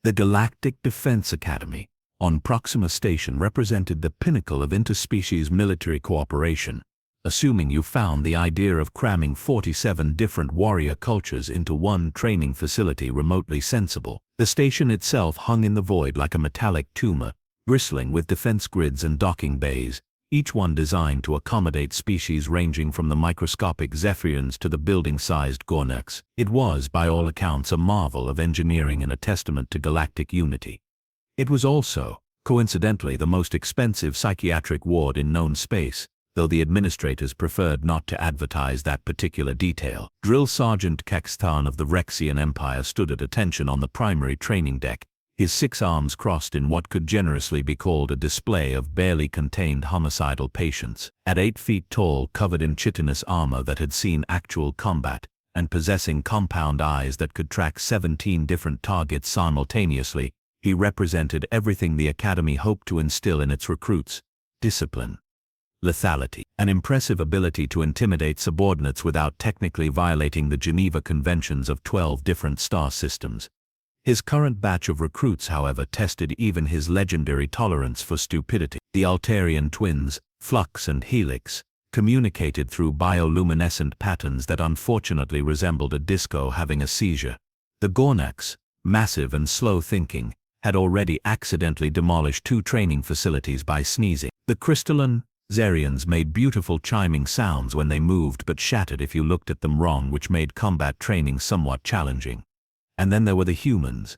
The Galactic Defense Academy on Proxima Station represented the pinnacle of interspecies military cooperation. Assuming you found the idea of cramming 47 different warrior cultures into one training facility remotely sensible, the station itself hung in the void like a metallic tumor, bristling with defense grids and docking bays, each one designed to accommodate species ranging from the microscopic Zephyrians to the building-sized Gornaks. It was, by all accounts, a marvel of engineering and a testament to galactic unity. It was also, coincidentally, the most expensive psychiatric ward in known space, though the administrators preferred not to advertise that particular detail. Drill Sergeant Kex'tharn of the Rexian Empire stood at attention on the primary training deck, his 6 arms crossed in what could generously be called a display of barely contained homicidal patience. At 8 feet tall, covered in chitinous armor that had seen actual combat, and possessing compound eyes that could track 17 different targets simultaneously, he represented everything the Academy hoped to instill in its recruits: discipline, lethality, an impressive ability to intimidate subordinates without technically violating the Geneva Conventions of 12 different star systems. His current batch of recruits, however, tested even his legendary tolerance for stupidity. The Altarian twins, Flux and Helix, communicated through bioluminescent patterns that unfortunately resembled a disco having a seizure. The Gornaks, massive and slow-thinking, had already accidentally demolished 2 training facilities by sneezing. The crystalline Zerians made beautiful chiming sounds when they moved but shattered if you looked at them wrong, which made combat training somewhat challenging. And then there were the humans.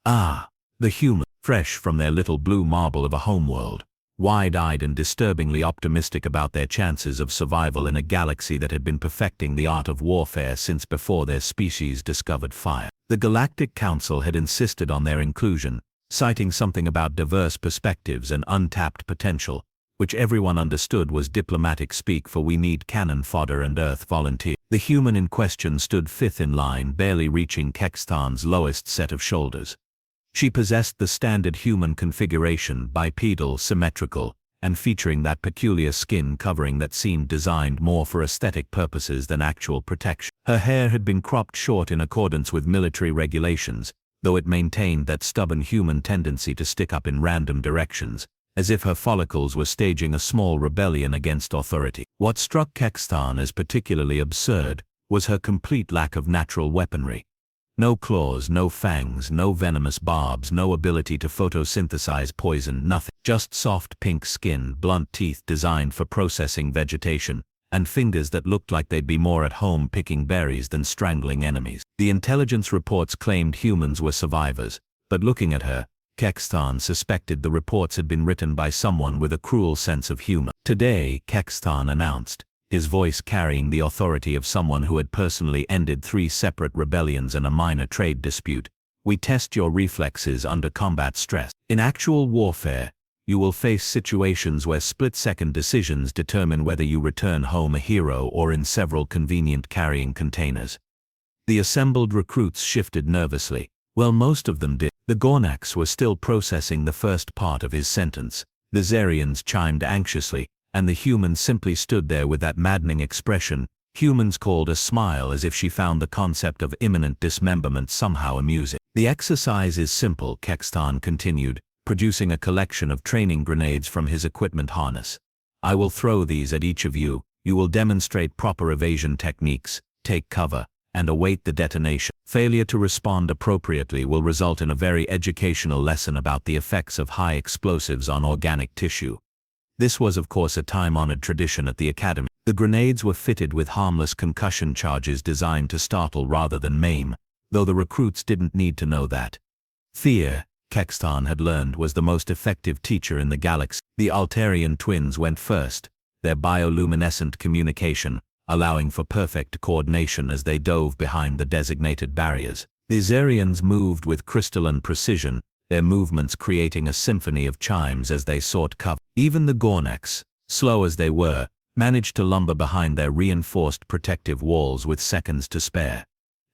The humans, fresh from their little blue marble of a homeworld, wide-eyed and disturbingly optimistic about their chances of survival in a galaxy that had been perfecting the art of warfare since before their species discovered fire. The Galactic Council had insisted on their inclusion, citing something about diverse perspectives and untapped potential, which everyone understood was diplomatic speak for "we need cannon fodder and Earth volunteers." The human in question stood 5th in line, barely reaching Kex'tharn's lowest set of shoulders. She possessed the standard human configuration, bipedal, symmetrical, and featuring that peculiar skin covering that seemed designed more for aesthetic purposes than actual protection. Her hair had been cropped short in accordance with military regulations, though it maintained that stubborn human tendency to stick up in random directions, as if her follicles were staging a small rebellion against authority. What struck Kex'tharn as particularly absurd was her complete lack of natural weaponry. No claws, no fangs, no venomous barbs, no ability to photosynthesize poison, nothing. Just soft pink skin, blunt teeth designed for processing vegetation, and fingers that looked like they'd be more at home picking berries than strangling enemies. The intelligence reports claimed humans were survivors, but looking at her, Kex'tharn suspected the reports had been written by someone with a cruel sense of humor. "Today," Kex'tharn announced, his voice carrying the authority of someone who had personally ended 3 separate rebellions and a minor trade dispute, "we test your reflexes under combat stress. In actual warfare, you will face situations where split-second decisions determine whether you return home a hero or in several convenient carrying containers." The assembled recruits shifted nervously. Well, most of them did. The Gornaks were still processing the first part of his sentence. The Zerians chimed anxiously, and the humans simply stood there with that maddening expression humans called a smile, as if she found the concept of imminent dismemberment somehow amusing. "The exercise is simple," Kex'tharn continued, producing a collection of training grenades from his equipment harness. "I will throw these at each of you. You will demonstrate proper evasion techniques, take cover, and await the detonation. Failure to respond appropriately will result in a very educational lesson about the effects of high explosives on organic tissue." This was, of course, a time-honored tradition at the Academy. The grenades were fitted with harmless concussion charges designed to startle rather than maim, though the recruits didn't need to know that. Fear, Kex'tharn had learned, was the most effective teacher in the galaxy. The Altarian twins went first, their bioluminescent communication allowing for perfect coordination as they dove behind the designated barriers. The Zerians moved with crystalline precision, their movements creating a symphony of chimes as they sought cover. Even the Gornaks, slow as they were, managed to lumber behind their reinforced protective walls with seconds to spare.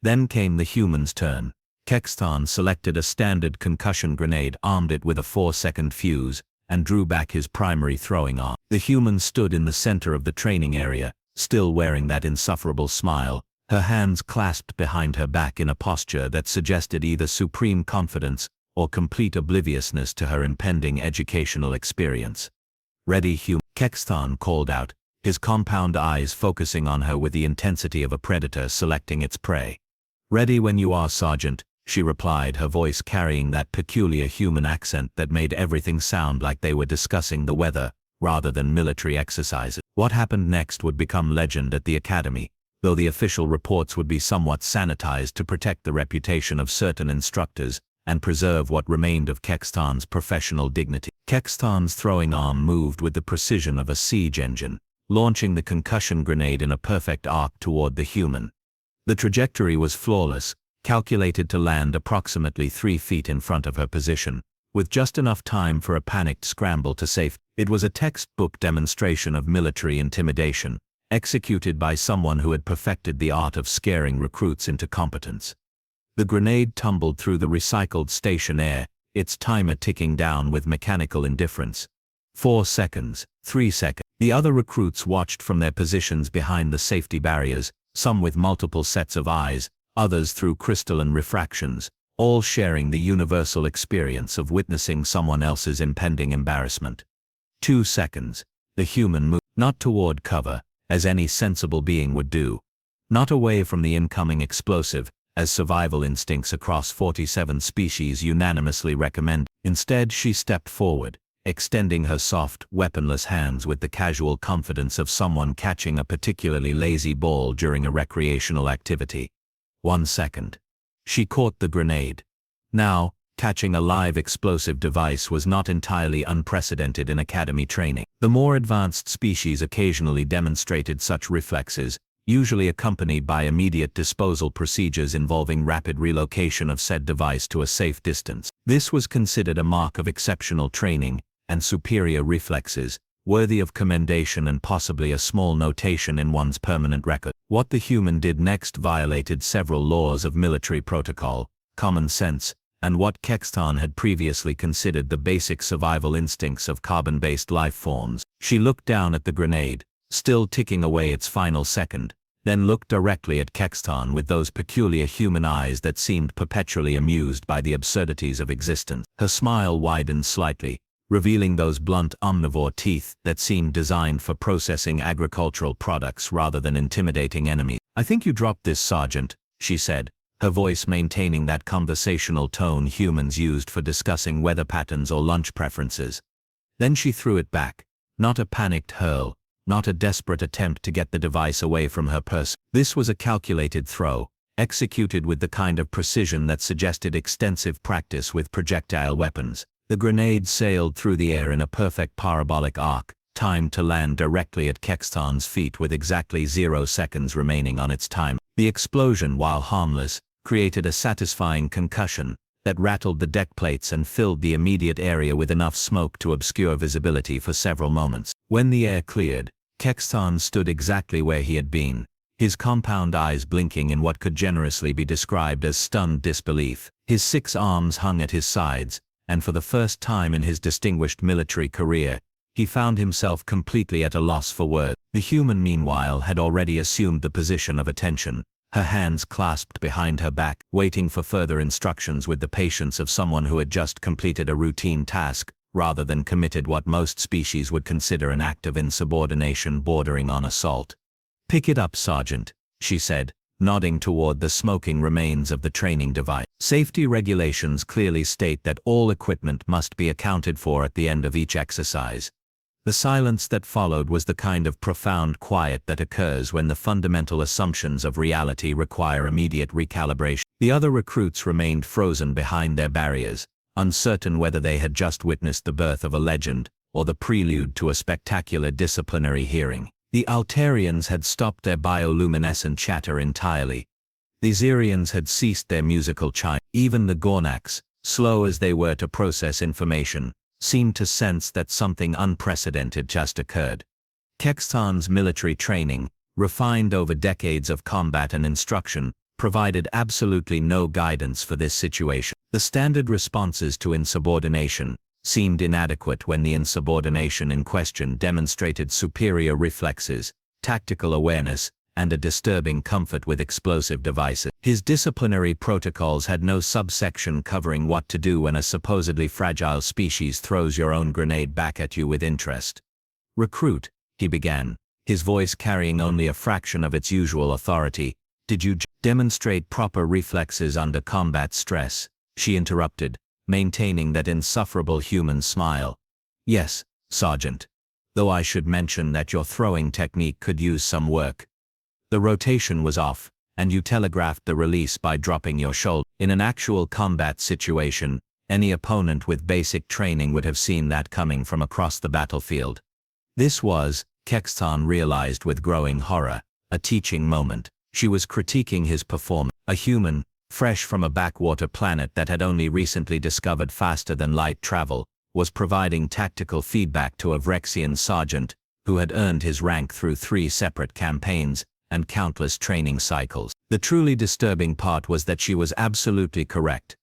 Then came the humans' turn. Kex'tharn selected a standard concussion grenade, armed it with a 4-second fuse, and drew back his primary throwing arm. The human stood in the center of the training area, still wearing that insufferable smile, her hands clasped behind her back in a posture that suggested either supreme confidence or complete obliviousness to her impending educational experience. "Ready, human?" Kex'tharn called out, his compound eyes focusing on her with the intensity of a predator selecting its prey. "Ready when you are, Sergeant," she replied, her voice carrying that peculiar human accent that made everything sound like they were discussing the weather, rather than military exercises. What happened next would become legend at the academy, though the official reports would be somewhat sanitized to protect the reputation of certain instructors and preserve what remained of Kex'tharn's professional dignity. Kex'tharn's throwing arm moved with the precision of a siege engine, launching the concussion grenade in a perfect arc toward the human. The trajectory was flawless, calculated to land approximately 3 feet in front of her position, with just enough time for a panicked scramble to safety. It was a textbook demonstration of military intimidation, executed by someone who had perfected the art of scaring recruits into competence. The grenade tumbled through the recycled station air, its timer ticking down with mechanical indifference. 4 seconds, 3 seconds. The other recruits watched from their positions behind the safety barriers, some with multiple sets of eyes, others through crystalline refractions, all sharing the universal experience of witnessing someone else's impending embarrassment. 2 seconds. The human moved, not toward cover, as any sensible being would do, not away from the incoming explosive, as survival instincts across 47 species unanimously recommend. Instead, she stepped forward, extending her soft, weaponless hands with the casual confidence of someone catching a particularly lazy ball during a recreational activity. 1 second. She caught the grenade. Now, catching a live explosive device was not entirely unprecedented in academy training. The more advanced species occasionally demonstrated such reflexes, usually accompanied by immediate disposal procedures involving rapid relocation of said device to a safe distance. This was considered a mark of exceptional training and superior reflexes, worthy of commendation and possibly a small notation in one's permanent record. What the human did next violated several laws of military protocol, common sense, and what Kex'tharn had previously considered the basic survival instincts of carbon-based life forms. She looked down at the grenade, still ticking away its final second, then looked directly at Kex'tharn with those peculiar human eyes that seemed perpetually amused by the absurdities of existence. Her smile widened slightly, revealing those blunt omnivore teeth that seemed designed for processing agricultural products rather than intimidating enemies. "I think you dropped this, Sergeant," she said, her voice maintaining that conversational tone humans used for discussing weather patterns or lunch preferences. Then she threw it back, not a panicked hurl, not a desperate attempt to get the device away from her person. This was a calculated throw, executed with the kind of precision that suggested extensive practice with projectile weapons. The grenade sailed through the air in a perfect parabolic arc, timed to land directly at Kex'tharn's feet with exactly 0 seconds remaining on its time. The explosion, while harmless, created a satisfying concussion that rattled the deck plates and filled the immediate area with enough smoke to obscure visibility for several moments. When the air cleared, Kex'tharn stood exactly where he had been, his compound eyes blinking in what could generously be described as stunned disbelief. His 6 arms hung at his sides, and for the first time in his distinguished military career, he found himself completely at a loss for words. The human, meanwhile, had already assumed the position of attention, her hands clasped behind her back, waiting for further instructions with the patience of someone who had just completed a routine task, rather than committed what most species would consider an act of insubordination bordering on assault. "Pick it up, Sergeant," she said, nodding toward the smoking remains of the training device. Safety regulations clearly state that all equipment must be accounted for at the end of each exercise. The silence that followed was the kind of profound quiet that occurs when the fundamental assumptions of reality require immediate recalibration. The other recruits remained frozen behind their barriers, uncertain whether they had just witnessed the birth of a legend or the prelude to a spectacular disciplinary hearing. The Altarians had stopped their bioluminescent chatter entirely. The Xerians had ceased their musical chime. Even the Gornaks, slow as they were to process information, seemed to sense that something unprecedented just occurred. Kex'tharn's military training, refined over decades of combat and instruction, provided absolutely no guidance for this situation. The standard responses to insubordination seemed inadequate when the insubordination in question demonstrated superior reflexes, tactical awareness, and a disturbing comfort with explosive devices. His disciplinary protocols had no subsection covering what to do when a supposedly fragile species throws your own grenade back at you with interest. "Recruit," he began, his voice carrying only a fraction of its usual authority. "Did you demonstrate proper reflexes under combat stress?" she interrupted, maintaining that insufferable human smile. "Yes, Sergeant. Though I should mention that your throwing technique could use some work. The rotation was off, and you telegraphed the release by dropping your shoulder. In an actual combat situation, any opponent with basic training would have seen that coming from across the battlefield." This was, Kex'tharn realized with growing horror, a teaching moment. She was critiquing his performance. A human, fresh from a backwater planet that had only recently discovered faster-than-light travel, was providing tactical feedback to a Vrexian sergeant who had earned his rank through 3 separate campaigns and countless training cycles. The truly disturbing part was that she was absolutely correct.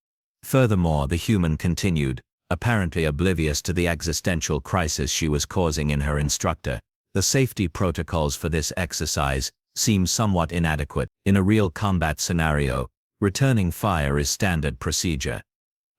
Furthermore, the human continued, apparently oblivious to the existential crisis she was causing in her instructor. "The safety protocols for this exercise seem somewhat inadequate. In a real combat scenario, returning fire is standard procedure.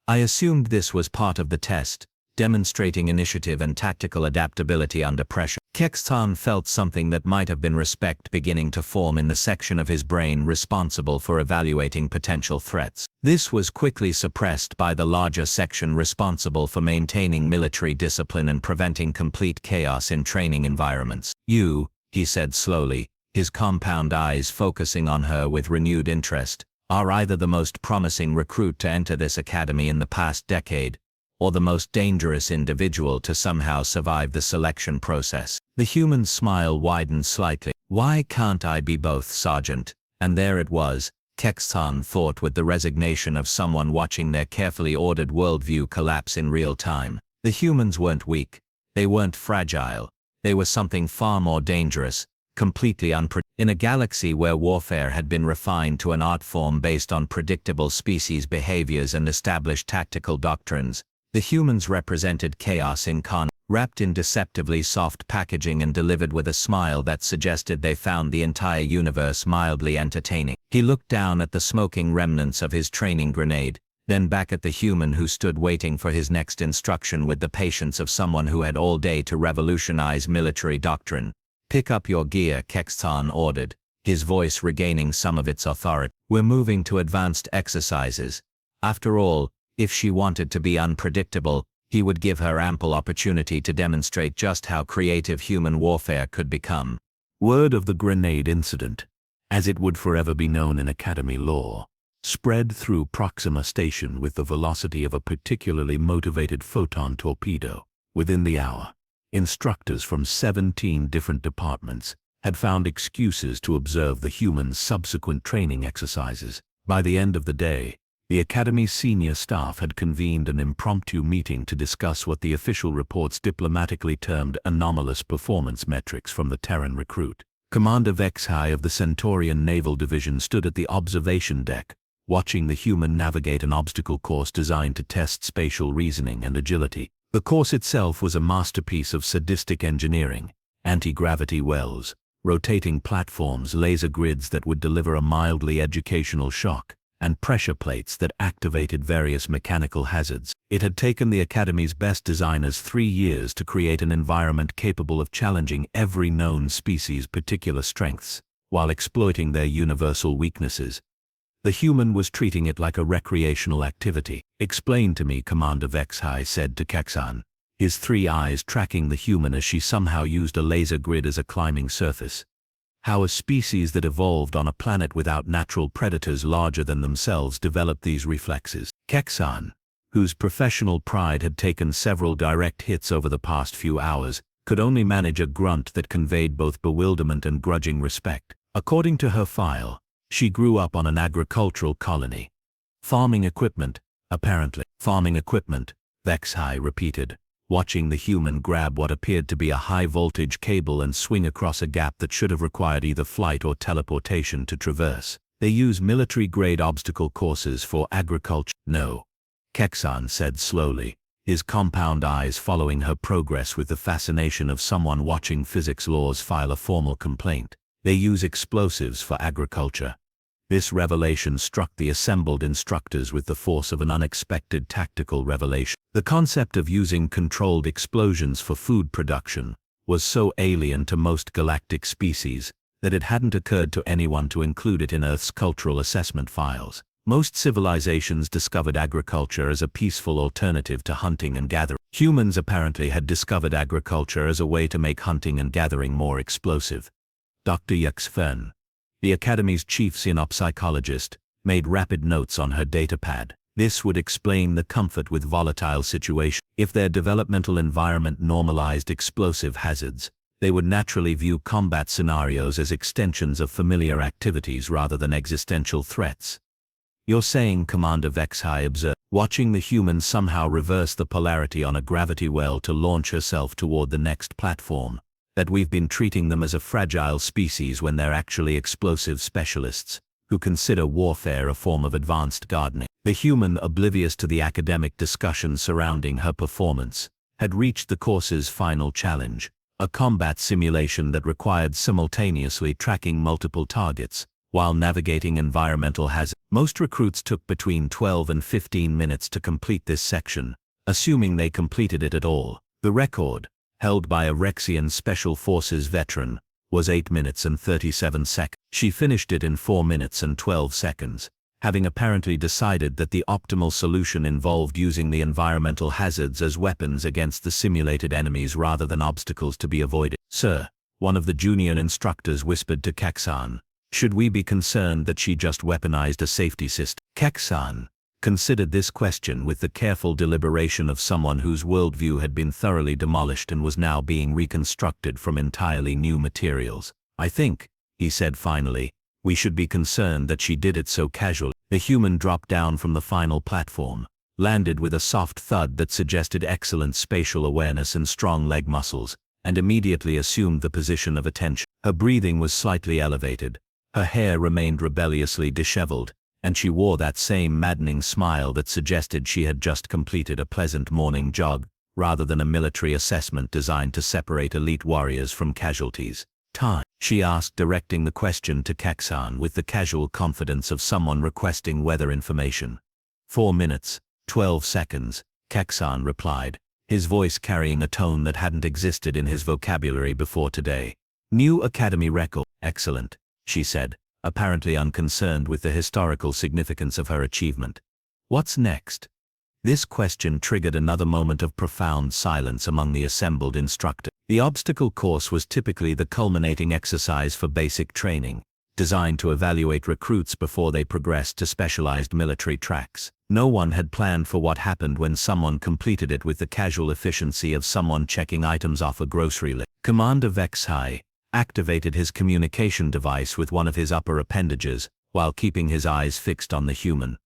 I assumed this was part of the test, demonstrating initiative and tactical adaptability under pressure." Kex'tharn felt something that might have been respect beginning to form in the section of his brain responsible for evaluating potential threats. This was quickly suppressed by the larger section responsible for maintaining military discipline and preventing complete chaos in training environments. "You," he said slowly, his compound eyes focusing on her with renewed interest, "are either the most promising recruit to enter this academy in the past decade, or the most dangerous individual to somehow survive the selection process." The human's smile widened slightly. "Why can't I be both, Sergeant?" And there it was, Kex'tharn thought with the resignation of someone watching their carefully ordered worldview collapse in real time. The humans weren't weak. They weren't fragile. They were something far more dangerous, completely unpredictable. In a galaxy where warfare had been refined to an art form based on predictable species behaviors and established tactical doctrines, the humans represented chaos incarnate, wrapped in deceptively soft packaging and delivered with a smile that suggested they found the entire universe mildly entertaining. He looked down at the smoking remnants of his training grenade, then back at the human who stood waiting for his next instruction with the patience of someone who had all day to revolutionize military doctrine. "Pick up your gear," Kex'tharn ordered, his voice regaining some of its authority. "We're moving to advanced exercises." After all, if she wanted to be unpredictable, he would give her ample opportunity to demonstrate just how creative human warfare could become. Word of the grenade incident, as it would forever be known in Academy lore, spread through Proxima Station with the velocity of a particularly motivated photon torpedo. Within the hour, instructors from 17 different departments had found excuses to observe the human's subsequent training exercises. By the end of the day, the Academy's senior staff had convened an impromptu meeting to discuss what the official reports diplomatically termed anomalous performance metrics from the Terran recruit. Commander Vexhai of the Centaurian Naval Division stood at the observation deck, watching the human navigate an obstacle course designed to test spatial reasoning and agility. The course itself was a masterpiece of sadistic engineering: anti-gravity wells, rotating platforms, laser grids that would deliver a mildly educational shock, and pressure plates that activated various mechanical hazards. It had taken the Academy's best designers 3 years to create an environment capable of challenging every known species' particular strengths, while exploiting their universal weaknesses. The human was treating it like a recreational activity. "Explain to me," Commander Vexhai said to Kex'tharn, his 3 eyes tracking the human as she somehow used a laser grid as a climbing surface, "how a species that evolved on a planet without natural predators larger than themselves developed these reflexes." Kex'tharn, whose professional pride had taken several direct hits over the past few hours, could only manage a grunt that conveyed both bewilderment and grudging respect. According to her file, she grew up on an agricultural colony. "Farming equipment, apparently." "Farming equipment," Vexhai repeated, watching the human grab what appeared to be a high-voltage cable and swing across a gap that should have required either flight or teleportation to traverse. "They use military-grade obstacle courses for agriculture." "No," Kex'tharn said slowly, his compound eyes following her progress with the fascination of someone watching physics laws file a formal complaint. They use explosives for agriculture. This revelation struck the assembled instructors with the force of an unexpected tactical revelation. The concept of using controlled explosions for food production was so alien to most galactic species that it hadn't occurred to anyone to include it in Earth's cultural assessment files. Most civilizations discovered agriculture as a peaceful alternative to hunting and gathering. Humans apparently had discovered agriculture as a way to make hunting and gathering more explosive. Dr. Kex'tharn, the Academy's chief psychologist, made rapid notes on her datapad. This would explain the comfort with volatile situations. If their developmental environment normalized explosive hazards, they would naturally view combat scenarios as extensions of familiar activities rather than existential threats. You're saying, Commander Kex'tharn observed, watching the human somehow reverse the polarity on a gravity well to launch herself toward the next platform, that we've been treating them as a fragile species when they're actually explosive specialists, who consider warfare a form of advanced gardening. The human, oblivious to the academic discussion surrounding her performance, had reached the course's final challenge, a combat simulation that required simultaneously tracking multiple targets while navigating environmental hazards. Most recruits took between 12 and 15 minutes to complete this section, assuming they completed it at all. The record, held by a Rexian Special Forces veteran, was 8 minutes and 37 seconds. She finished it in 4 minutes and 12 seconds, having apparently decided that the optimal solution involved using the environmental hazards as weapons against the simulated enemies rather than obstacles to be avoided. Sir, one of the junior instructors whispered to Kex'tharn, should we be concerned that she just weaponized a safety system? Kex'tharn considered this question with the careful deliberation of someone whose worldview had been thoroughly demolished and was now being reconstructed from entirely new materials. I think, he said finally, we should be concerned that she did it so casually. The human dropped down from the final platform, landed with a soft thud that suggested excellent spatial awareness and strong leg muscles, and immediately assumed the position of attention. Her breathing was slightly elevated, her hair remained rebelliously disheveled, and she wore that same maddening smile that suggested she had just completed a pleasant morning jog, rather than a military assessment designed to separate elite warriors from casualties. Time? She asked, directing the question to Kex'tharn with the casual confidence of someone requesting weather information. 4 minutes, 12 seconds, Kex'tharn replied, his voice carrying a tone that hadn't existed in his vocabulary before today. New Academy record. Excellent, she said, apparently unconcerned with the historical significance of her achievement. What's next? This question triggered another moment of profound silence among the assembled instructors. The obstacle course was typically the culminating exercise for basic training, designed to evaluate recruits before they progressed to specialized military tracks. No one had planned for what happened when someone completed it with the casual efficiency of someone checking items off a grocery list. Commander Kex'tharn activated his communication device with one of his upper appendages, while keeping his eyes fixed on the human.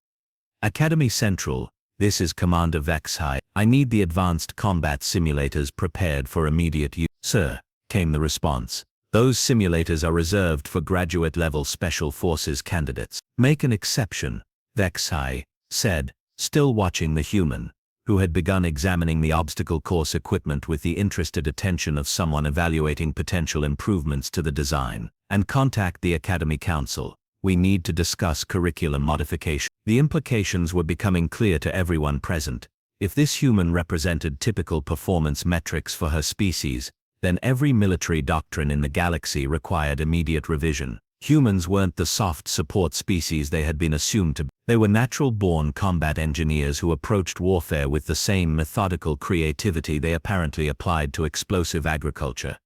Academy Central, this is Commander Kex'tharn. I need the advanced combat simulators prepared for immediate use. Sir, came the response. Those simulators are reserved for graduate-level Special Forces candidates. Make an exception, Kex'tharn said, still watching the human, who had begun examining the obstacle course equipment with the interested attention of someone evaluating potential improvements to the design, and contact the Academy Council. We need to discuss curriculum modification. The implications were becoming clear to everyone present. If this human represented typical performance metrics for her species, then every military doctrine in the galaxy required immediate revision. Humans weren't the soft support species they had been assumed to be. They were natural-born combat engineers who approached warfare with the same methodical creativity they apparently applied to explosive agriculture.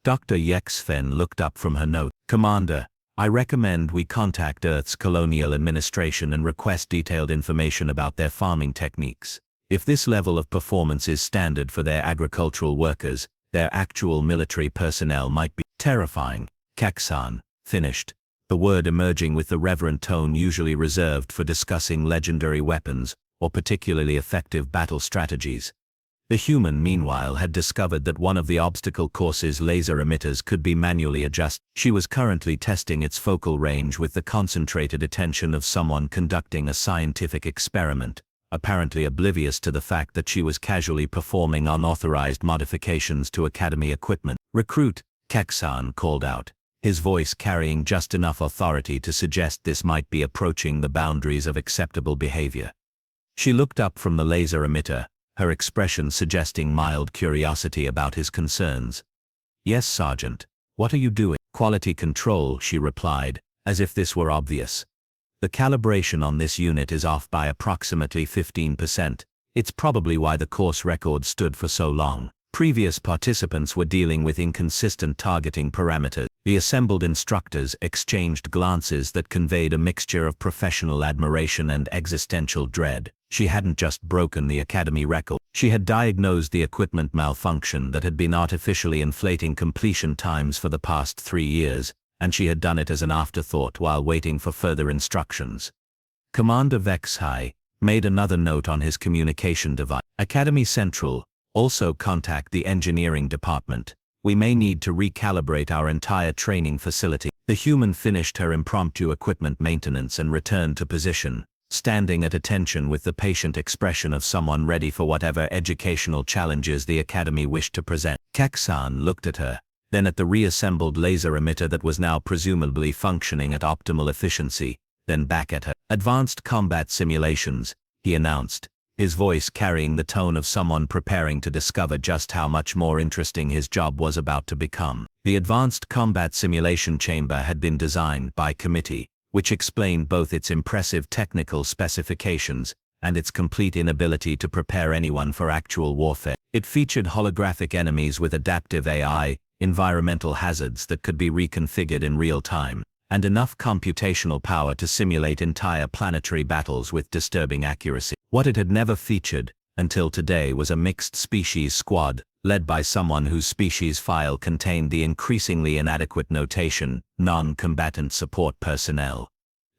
Dr. Kex'tharn looked up from her note. Commander, I recommend we contact Earth's Colonial Administration and request detailed information about their farming techniques. If this level of performance is standard for their agricultural workers, their actual military personnel might be terrifying. Kex'tharn finished, the word emerging with the reverent tone usually reserved for discussing legendary weapons or particularly effective battle strategies. The human, meanwhile, had discovered that one of the obstacle course's laser emitters could be manually adjusted. She was currently testing its focal range with the concentrated attention of someone conducting a scientific experiment, apparently oblivious to the fact that she was casually performing unauthorized modifications to Academy equipment. Recruit, Kex'tharn called out, his voice carrying just enough authority to suggest this might be approaching the boundaries of acceptable behavior. She looked up from the laser emitter, her expression suggesting mild curiosity about his concerns. "Yes, Sergeant. What are you doing?" "Quality control," she replied, as if this were obvious. "The calibration on this unit is off by approximately 15%. It's probably why the course record stood for so long. Previous participants were dealing with inconsistent targeting parameters." The assembled instructors exchanged glances that conveyed a mixture of professional admiration and existential dread. She hadn't just broken the Academy record. She had diagnosed the equipment malfunction that had been artificially inflating completion times for the past 3 years, and she had done it as an afterthought while waiting for further instructions. Commander Vexhai made another note on his communication device. "Academy Central, also contact the engineering department. We may need to recalibrate our entire training facility." The human finished her impromptu equipment maintenance and returned to position, standing at attention with the patient expression of someone ready for whatever educational challenges the Academy wished to present. Kex'tharn looked at her, then at the reassembled laser emitter that was now presumably functioning at optimal efficiency, then back at her. "Advanced combat simulations," he announced, his voice carrying the tone of someone preparing to discover just how much more interesting his job was about to become. The Advanced Combat Simulation Chamber had been designed by committee, which explained both its impressive technical specifications and its complete inability to prepare anyone for actual warfare. It featured holographic enemies with adaptive AI, environmental hazards that could be reconfigured in real time, and enough computational power to simulate entire planetary battles with disturbing accuracy. What it had never featured, until today, was a mixed species squad, led by someone whose species file contained the increasingly inadequate notation, non-combatant support personnel.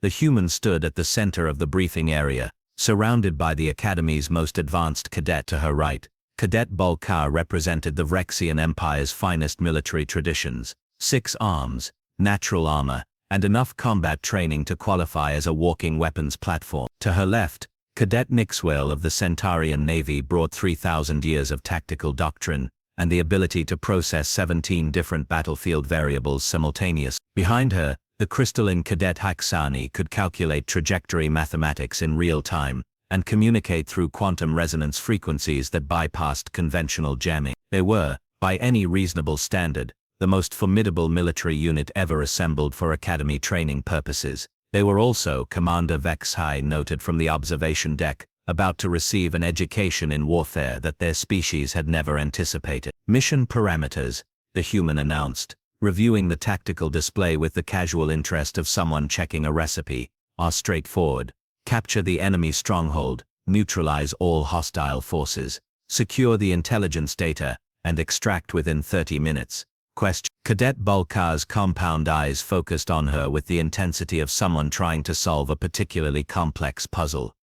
The human stood at the center of the briefing area, surrounded by the Academy's most advanced cadet to her right. Cadet Bulkar represented the Vrexian Empire's finest military traditions: 6 arms, natural armor, and enough combat training to qualify as a walking weapons platform. To her left, Cadet Nixwell of the Centaurian Navy brought 3,000 years of tactical doctrine and the ability to process 17 different battlefield variables simultaneously. Behind her, the crystalline Cadet Haksani could calculate trajectory mathematics in real time and communicate through quantum resonance frequencies that bypassed conventional jamming. They were, by any reasonable standard, the most formidable military unit ever assembled for Academy training purposes. They were also, Commander Vexhai noted from the observation deck, about to receive an education in warfare that their species had never anticipated. "Mission parameters," the human announced, reviewing the tactical display with the casual interest of someone checking a recipe, "are straightforward. Capture the enemy stronghold, neutralize all hostile forces, secure the intelligence data, and extract within 30 minutes. Question. Cadet Bulkar's compound eyes focused on her with the intensity of someone trying to solve a particularly complex puzzle.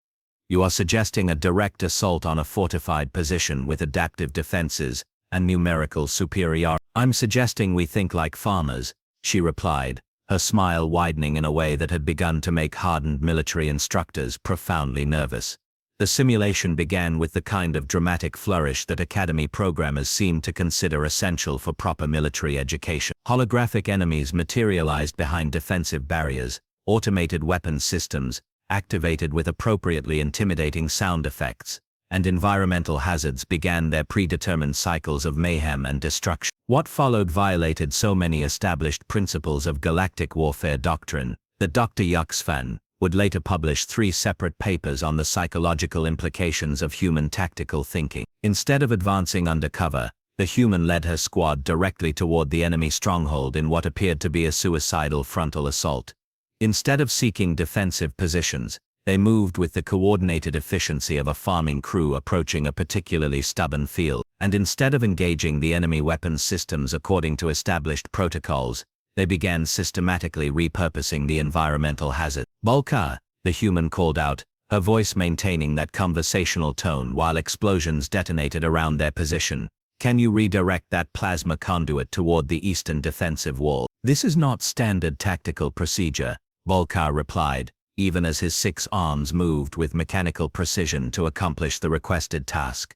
"You are suggesting a direct assault on a fortified position with adaptive defenses and numerical superiority." "I'm suggesting we think like farmers," she replied, her smile widening in a way that had begun to make hardened military instructors profoundly nervous. The simulation began with the kind of dramatic flourish that Academy programmers seem to consider essential for proper military education. Holographic enemies materialized behind defensive barriers, automated weapons systems, activated with appropriately intimidating sound effects, and environmental hazards began their predetermined cycles of mayhem and destruction. What followed violated so many established principles of galactic warfare doctrine that Dr. Kex'tharn would later publish 3 separate papers on the psychological implications of human tactical thinking. Instead of advancing undercover, the human led her squad directly toward the enemy stronghold in what appeared to be a suicidal frontal assault. Instead of seeking defensive positions, they moved with the coordinated efficiency of a farming crew approaching a particularly stubborn field, and instead of engaging the enemy weapons systems according to established protocols, they began systematically repurposing the environmental hazard. "Bulkar," the human called out, her voice maintaining that conversational tone while explosions detonated around their position. "Can you redirect that plasma conduit toward the eastern defensive wall?" "This is not standard tactical procedure," Bulkar replied, even as his 6 arms moved with mechanical precision to accomplish the requested task.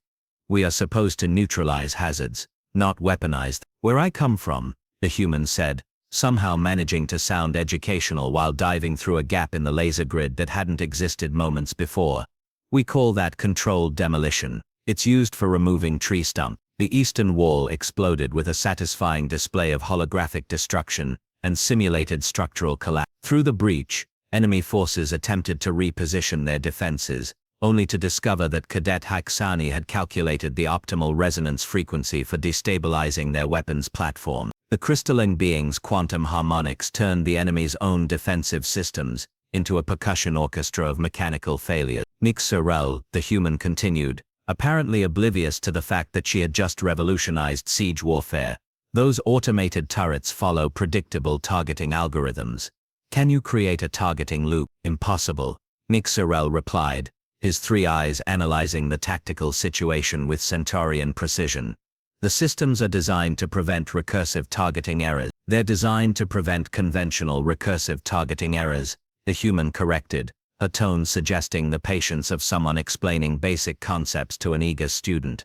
"We are supposed to neutralize hazards, not weaponize them." "Where I come from," the human said, somehow managing to sound educational while diving through a gap in the laser grid that hadn't existed moments before. We call that controlled demolition. It's used for removing tree stumps. The eastern wall exploded with a satisfying display of holographic destruction and simulated structural collapse. Through the breach, enemy forces attempted to reposition their defenses, only to discover that Cadet Kex'tharn had calculated the optimal resonance frequency for destabilizing their weapons platform. The crystalline being's quantum harmonics turned the enemy's own defensive systems into a percussion orchestra of mechanical failure. Kex'tharn, the human, continued, apparently oblivious to the fact that she had just revolutionized siege warfare. Those automated turrets follow predictable targeting algorithms. Can you create a targeting loop? Impossible, Kex'tharn replied, his three eyes analyzing the tactical situation with centaurian precision. The systems are designed to prevent recursive targeting errors. They're designed to prevent conventional recursive targeting errors, the human corrected, her tone suggesting the patience of someone explaining basic concepts to an eager student.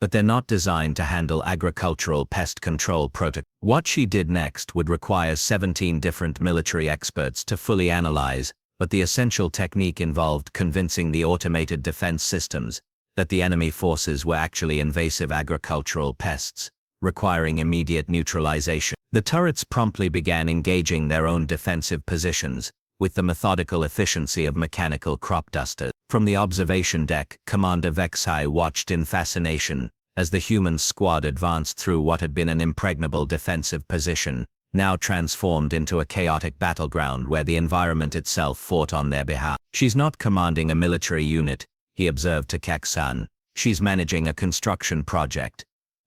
But they're not designed to handle agricultural pest control protocols. What she did next would require 17 different military experts to fully analyze, but the essential technique involved convincing the automated defense systems that the enemy forces were actually invasive agricultural pests, requiring immediate neutralization. The turrets promptly began engaging their own defensive positions, with the methodical efficiency of mechanical crop dusters. From the observation deck, Commander Kex'tharn watched in fascination as the human squad advanced through what had been an impregnable defensive position, now transformed into a chaotic battleground where the environment itself fought on their behalf. She's not commanding a military unit, he observed to Kex'tharn. She's managing a construction project.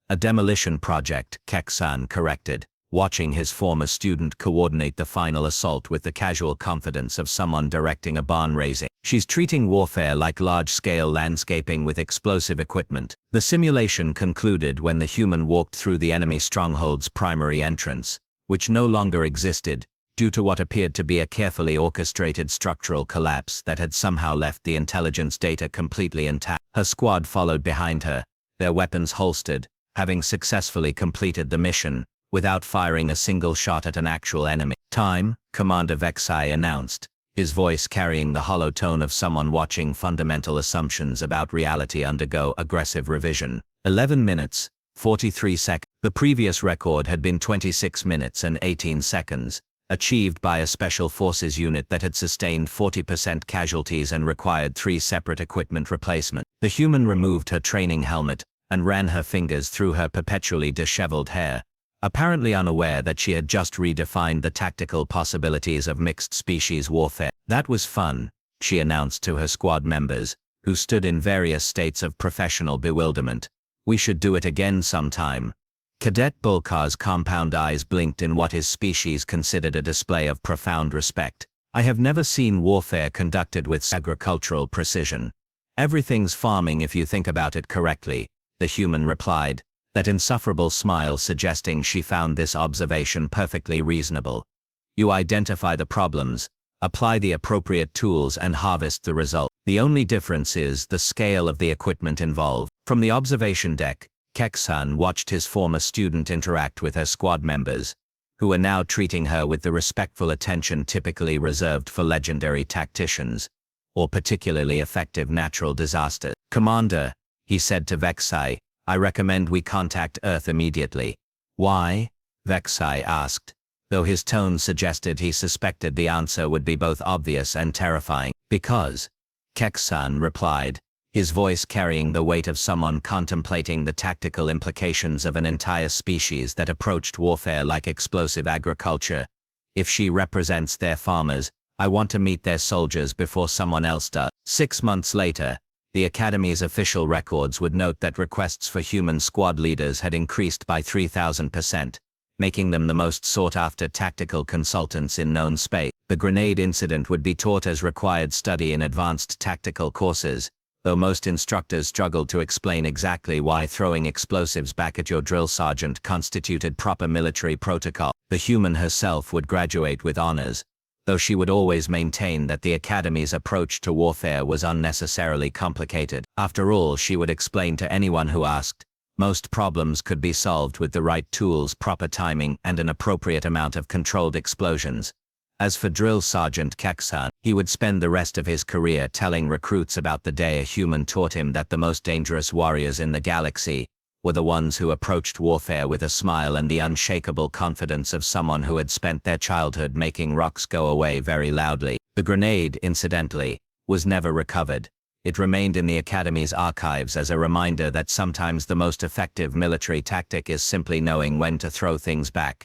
A demolition project, Kex'tharn corrected, watching his former student coordinate the final assault with the casual confidence of someone directing a barn raising. She's treating warfare like large-scale landscaping with explosive equipment. The simulation concluded when the human walked through the enemy stronghold's primary entrance, which no longer existed, due to what appeared to be a carefully orchestrated structural collapse that had somehow left the intelligence data completely intact. Her squad followed behind her, their weapons holstered, having successfully completed the mission, without firing a single shot at an actual enemy. Time, Commander Kex'tharn announced, his voice carrying the hollow tone of someone watching fundamental assumptions about reality undergo aggressive revision. 11 minutes, 43 seconds. The previous record had been 26 minutes and 18 seconds, achieved by a special forces unit that had sustained 40% casualties and required 3 separate equipment replacements. The human removed her training helmet and ran her fingers through her perpetually disheveled hair, apparently unaware that she had just redefined the tactical possibilities of mixed-species warfare. That was fun, she announced to her squad members, who stood in various states of professional bewilderment. We should do it again sometime. Cadet Bulkar's compound eyes blinked in what his species considered a display of profound respect. I have never seen warfare conducted with agricultural precision. Everything's farming if you think about it correctly, the human replied, that insufferable smile suggesting she found this observation perfectly reasonable. You identify the problems, apply the appropriate tools and harvest the result. The only difference is the scale of the equipment involved. From the observation deck, Kex'tharn watched his former student interact with her squad members, who were now treating her with the respectful attention typically reserved for legendary tacticians, or particularly effective natural disasters. Commander, he said to Kex'tharn, I recommend we contact Earth immediately. Why? Kex'tharn asked, though his tone suggested he suspected the answer would be both obvious and terrifying. Because, Kex'tharn replied, his voice carrying the weight of someone contemplating the tactical implications of an entire species that approached warfare like explosive agriculture. If she represents their farmers, I want to meet their soldiers before someone else does. 6 months later, the Academy's official records would note that requests for human squad leaders had increased by 3,000%, making them the most sought-after tactical consultants in known space. The grenade incident would be taught as required study in advanced tactical courses, though most instructors struggled to explain exactly why throwing explosives back at your drill sergeant constituted proper military protocol. The human herself would graduate with honors, though she would always maintain that the Academy's approach to warfare was unnecessarily complicated. After all, she would explain to anyone who asked, Most problems could be solved with the right tools, proper timing, and an appropriate amount of controlled explosions. As for Drill Sergeant Kex'tharn, he would spend the rest of his career telling recruits about the day a human taught him that the most dangerous warriors in the galaxy were the ones who approached warfare with a smile and the unshakable confidence of someone who had spent their childhood making rocks go away very loudly. The grenade, incidentally, was never recovered. It remained in the Academy's archives as a reminder that sometimes the most effective military tactic is simply knowing when to throw things back.